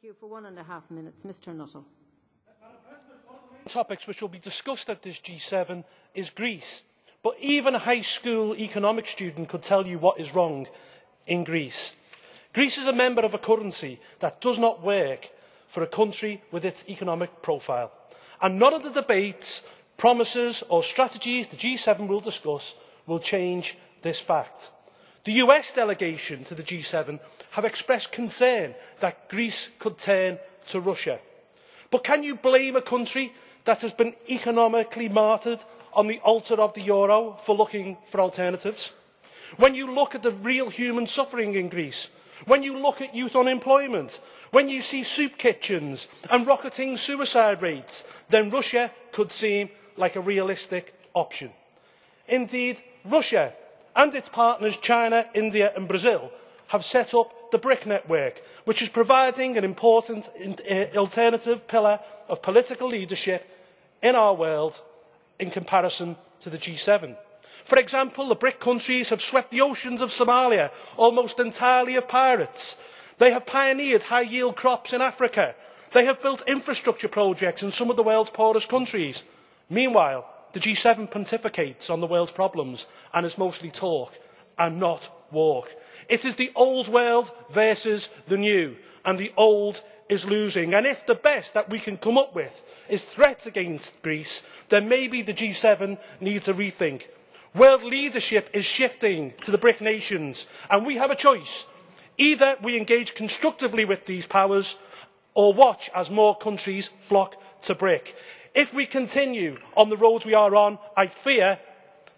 you. For 1.5 minutes, Mr. Nuttall. Topics which will be discussed at this G7 is Greece. But even a high school economics student could tell you what is wrong in Greece. Greece is a member of a currency that does not work for a country with its economic profile. And none of the debates, promises or strategies the G7 will discuss will change this fact. The US delegation to the G7 have expressed concern that Greece could turn to Russia. But can you blame a country that has been economically martyred on the altar of the euro for looking for alternatives? When you look at the real human suffering in Greece, when you look at youth unemployment, when you see soup kitchens and rocketing suicide rates, then Russia could seem like a realistic option. Indeed, Russia and its partners China, India and Brazil have set up the BRIC network, which is providing an important alternative pillar of political leadership in our world in comparison to the G7. For example, the BRIC countries have swept the oceans of Somalia almost entirely of pirates. They have pioneered high-yield crops in Africa. They have built infrastructure projects in some of the world's poorest countries. Meanwhile, the G7 pontificates on the world's problems and is mostly talk and not walk. It is the old world versus the new, and the old is losing. And if the best that we can come up with is threats against Greece, then maybe the G7 needs a rethink. World leadership is shifting to the BRIC nations, and we have a choice. Either we engage constructively with these powers, or watch as more countries flock to BRIC. If we continue on the road we are on, I fear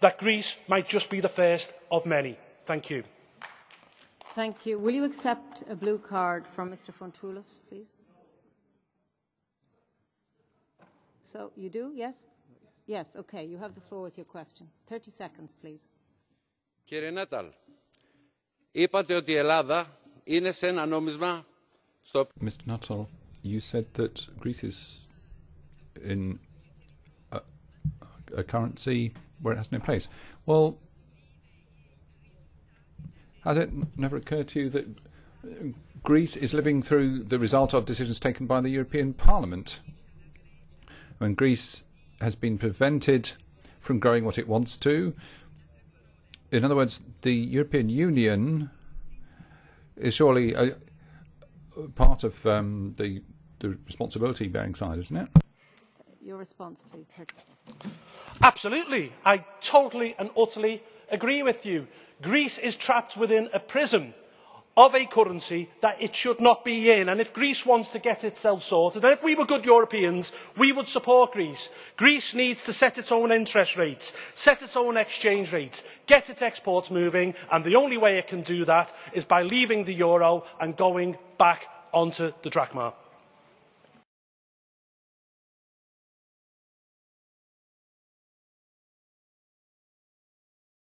that Greece might just be the first of many. Thank you. Thank you. Will you accept a blue card from Mr. Foundulis, please? So, you do? Yes? Yes, okay. You have the floor with your question. 30 seconds, please. Κύριε Nuttall, είπατε ότι η Ελλάδα είναι σε ένα νόμισμα στο... Mr. Nuttall, you said that Greece is in a currency where it has no place. Well, has it never occurred to you that Greece is living through the result of decisions taken by the European Parliament? When Greece has been prevented from growing what it wants to. In other words, the European Union is surely a part of the responsibility-bearing side, isn't it? Your response, please. Absolutely. I totally and utterly agree with you. Greece is trapped within a prison of a currency that it should not be in. And if Greece wants to get itself sorted, and if we were good Europeans, we would support Greece. Greece needs to set its own interest rates, set its own exchange rates, get its exports moving, and the only way it can do that is by leaving the euro and going back onto the drachma.